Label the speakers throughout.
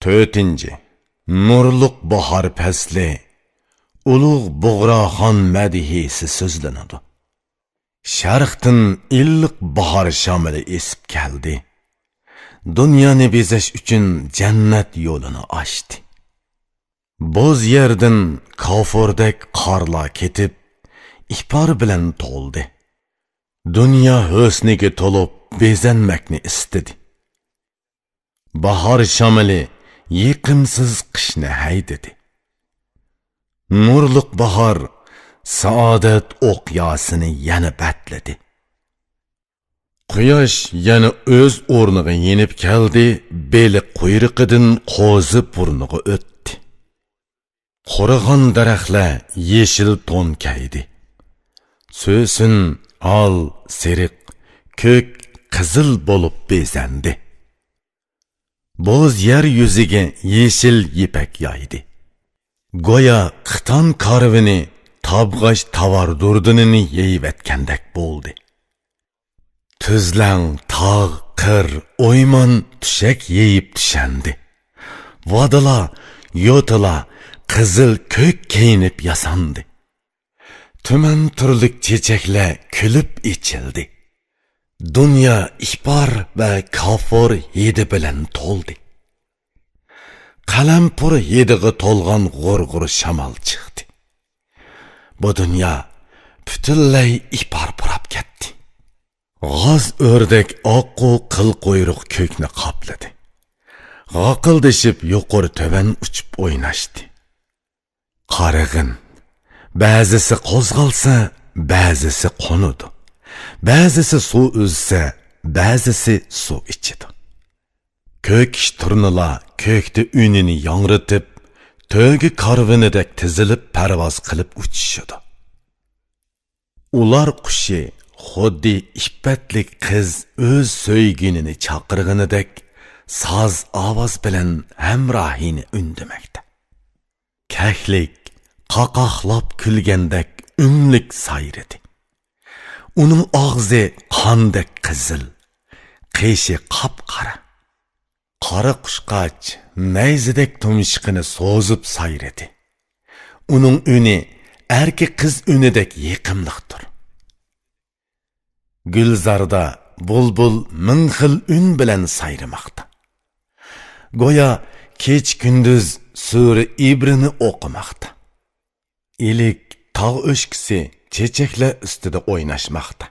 Speaker 1: 4. Nurluq bahar pasli, ulug' Bug'roxon madhiysi so'zlanadi. Sharqdan illiq bahor shamili esib keldi. Dunyoni bezash uchun jannat yo'lini ochdi. Bo'z yerdan kofurdek qorlar ketib, ihbor bilan to'ldi. Dunyo husniga to'lib bezanmakni istadi. Bahor shamili yiqimsiz qishni haydadi. Nurliq bahor saodat o'qyosini yana batladi. Quyosh yana o'z o'rniga yenib keldi, beli quyruqidan qo'zi burniga o'tdi. Qurigan daraxtlar yeshil to'n kaydi. So'sin al, seriq, ko'k, qizil bo'lib bezandi. Bo'z yer yuziga yeshil yipak yoydi. Go'yo qiton karvini tabg'ash tavardurdinini yeyivatgandek bo'ldi. Tuzlang, tog', qir, o'ymon tushak yeyib tushandi. Vodala, yo'tala, qizil ko'k kiyinib yasandi. Tuman turlik chechaklar kulib ichildi. Dunyo ihbor va kofir hidi bilan to'ldi. Qalampur hidiga to'lgan g'urg'ur shamol chiqdi. Bu dunyo butunlay ihbor purab ketdi. G'oz o'rdak oqqu qil quyruq ko'kni qopladi. G'oqildishib yuqori tovan uchib o'ynashdi. Qarig'in, ba'zisi qo'zg'alsa, ba'zisi qo'nudi. Ba'zisi suv uzsa, ba'zisi suv ichidi. Ko'k turnalar ko'kda unini yangritib, to'gi karvinidek tizilib parvoz qilib uchishidi. Ular qushi xuddi iffatlik qiz o'z so'yginini chaqirganidek soz ovoz bilan hamrohini undimakda. Kahlik qaqoqlab kulgandek unlik sayridi. Uning og'zi qondek qizil, qishi qop-qora. Qora qushqoch nayzidek tumshiqini so'zib sayridi. Uning uni erkak qiz unidek yiqimliqdir. Gulzarda bulbul ming xil un bilan sayrimoqda. Go'yo kech kunduz sura ibrini o'qimoqda. Ilik tog' o'shkisi chechaklar ustida o'ynashmoqda.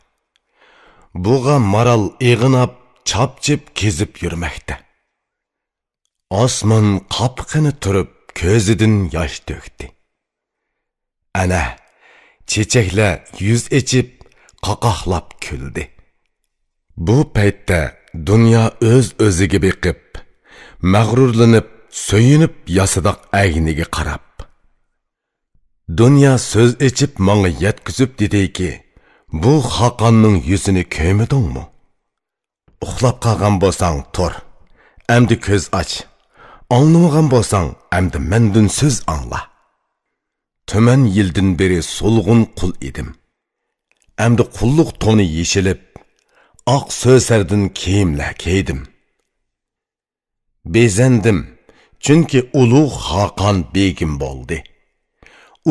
Speaker 1: Buğa maral eg'inab chopchib kezib yurmoqda. Osmon qopqini turib ko'zidan yosh to'kdi. Ana chechaklar yuz echib qaqoqlab kuldi. Bu paytda dunyo o'z-o'ziga beqib, mag'rurlanib, so'yinib yasadoq agniga qarab. Dunyo so'z echib menga yetkizib dediki, bu Xoqonning yuzini ko'midingmi? Uxlab qolgan bo'lsang tur, endi ko'z och. Anlamagan bo'lsang, endi mendan so'z angla. Tuman yildan beri so'lg'un qul edim. Endi qulluq to'ni yeshilib, oq so'sardan kiyimlar kiydim. Bezandim, chunki ulug' Xoqon begim bo'ldi.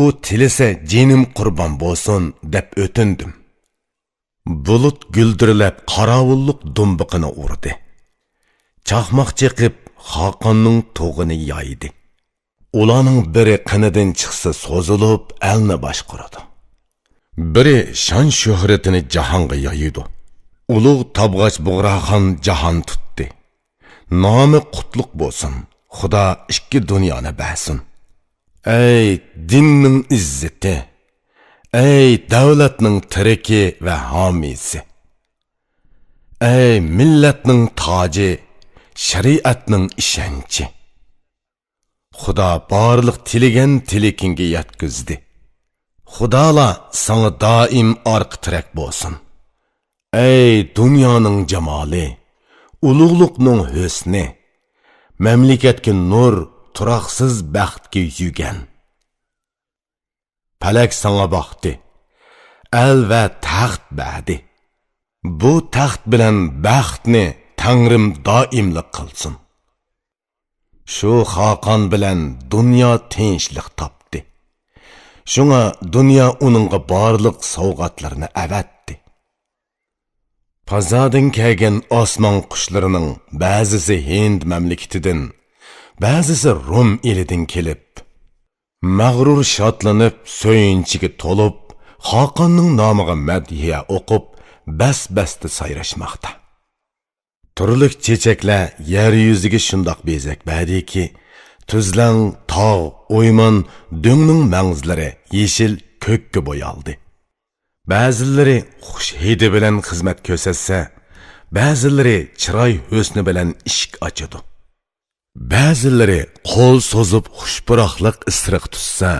Speaker 1: U tilisa jinim qurbon bo'lsin deb o'tindim. Bulut guldirilab qorovullik dumbiqini urdi. Chaqmoq chiqib Xoqonning to'g'ini yoydi. Ularning biri qinidan chiqsa so'zilib elni boshqaradi. Biri shon shuhratini jahonga yoyidi. Ulug' Tabg'ach Bug'roxon jahon tutdi. Nomi qutlug' bo'lsin. Xudo ikki dunyoni bersin. Ey dinning izzati, ey davlatning tiriki va homiysi, ey millatning toji, shariatning ishonchi. Xudo barliq tilagan tilikingga yetkizdi. Xudola sana doim orqa tirak bo'lsin. Ey dunyoning jamoli, ulug'liqning husni, mamlakatga nur, turaqsiz baxtga yugan. Palak sana baxti, el va taxt berdi. Bu taxt bilan baxtni Tangrim doimlik qilsin. Şu Hakan bilen dünya tinchlik topdi. Şuna dünya onunğa barlıq sovg'atlarını avatdi. Pazadın kelgen osmon quşlarının ba'zisi Hind mamlakatidan, ba'zisi Rum elidan kelib, mag'rur shodlanib, so'yinchiga to'lib, Hakonning nomiga madhiya o'qib, bas-basta sayrashmoqda. Turli chechaklar yer yuziga shundoq bezak berdiki, tuzlang, tog', o'yman, do'ngning mangzlari yeshil ko'kka bo'yaldi. Ba'zilari xush hidi bilan xizmat ko'rsatsa, ba'zilari chiroy husni bilan eshik ochadi. Ba'zilari qo'l so'zib xushpuroqlik isriq tutsa,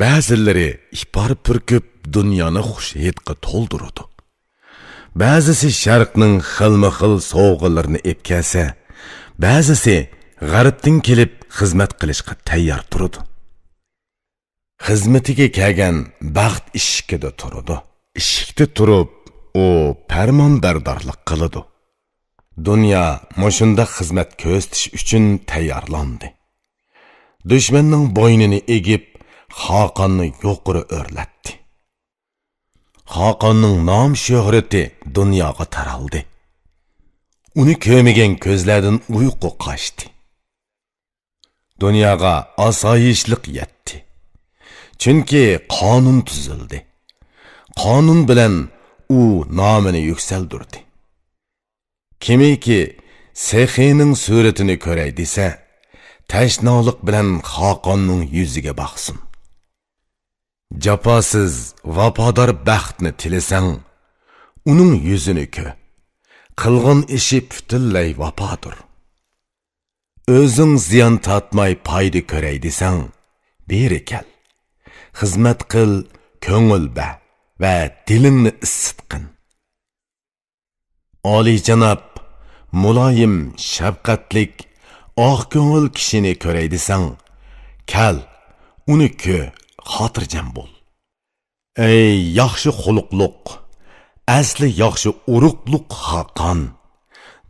Speaker 1: ba'zilari ipar purkib dunyoni xush hidga to'ldiradi. Ba'zisi sharqning xilma-xil sovg'alarini epkasa, ba'zisi g'arbdan kelib xizmat qilishga tayyor turadi. Xizmatiga kelgan baxt eshikida turadi. Eshikda turib, u farmonbardorlik qiladi. Dunyo mushunda xizmat ko'rsatish uchun tayyorlandi. Dushmanning bo'ynini egib, Hakonni yuqori o'rlatdi. Hakonning nom shuhrati dunyoga taraldi. Uni ko'rmagan ko'zlardan uyqu qochdi. Dunyoga osoyishlik yetdi. Chunki qonun tuzildi. Qonun bilan u nomini yuksaldirdi. Kimiki Sexining suratini ko'ray desa, tashnolik bilan Hakonning yuziga baqsin. Jafosiz, vafodor baxtni tilasang, uning yuzini ko'r. Qilgan ishi butunlay vafodir. O'zing ziyon tatmay foyda ko'ray desang, beri kel. Xizmat qil, ko'ngil ba va dilingni isitqin. Oliyjanob, muloyim, shafqatlik, oq ko'ngil kishini ko'ray desang, kel, uni ko'r, xotirjam bo'l. Ey yaxshi xuluqliq, asli yaxshi uruqliq Hakon,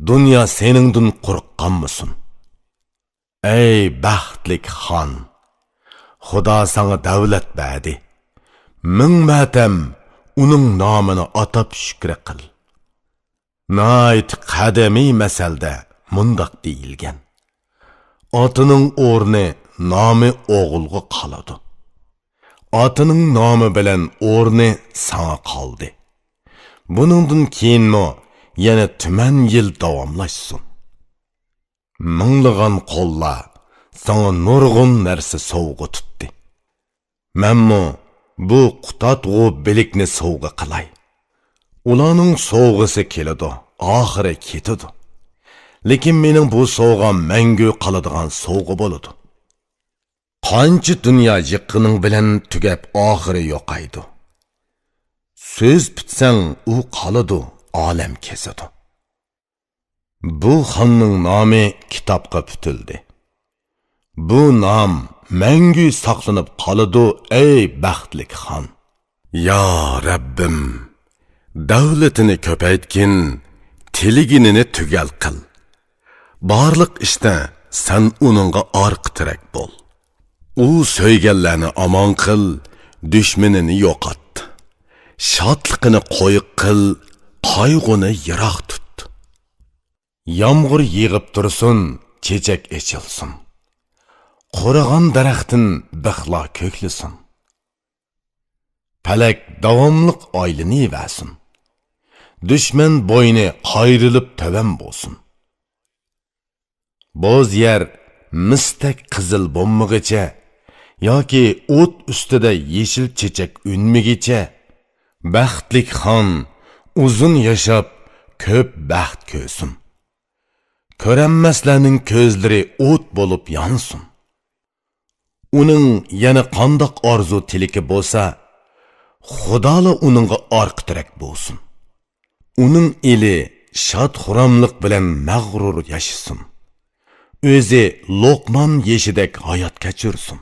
Speaker 1: dunyo seningdan qo'rqqanmisin? Ey baxtlik xon, Xudo sana davlat berdi. Ming matam uning nomini atab shukr qil. Nayt qadimiy masalda mundoq deyilgan. Otining o'rni nomi o'g'ilga qoladi. Otining nomi bilan o'rni sana qoldi. Buningdan keyinmi yana tuman yil davomlashsin. Minglagan qo'llar sana nurg'un narsa sovg'a tutdi. Menmi bu qutatg'u bilikni sovg'a qilay. Ularning sovg'asi keladi, oxiri ketadi. Lekin mening bu sovg'am mangu qoladigan sovg'a bo'ladi. Qancha dunyo yiqining bilan tugab oxiri yo'qaydi. So'z bitsang u qoladi, olam kesadi. Bu xonning nomi kitobga putildi. Bu nom mangu saqlanib qoladi, ey baxtlik xon. Ya Rabbim, davlatini ko'paytgin, tiliginini tugal qil. Barliq ishda sen uningga orqa tirak bo'l. U so'yganlarni omon qil, dushmanini yo'qot. Shodligini qo'yiq qil, qayg'uni yiroq tut. Yomg'ir yig'ib tursin, chechak echilsin. Qurigan daraxtin bixlo ko'klisin. Palak davomliq oylini versin. Dushman bo'yni qayrilib tavam bo'lsin. Bo'z yer mistak qizil bo'lmagicha yoki o't ustida yeshil chechak unmigicha baxtlik xon uzun yashab ko'p baxt ko'rsin. Ko'ranmaslarning ko'zlari o't bo'lib yonsin. Uning yana qandoq orzu tiliki bo'lsa, Xudola uningga orqa tirak bo'lsin. Uning eli shod-xuramlik bilan mag'rur yashasin. O'zi Luqmon yeshidek hayot kechirsin.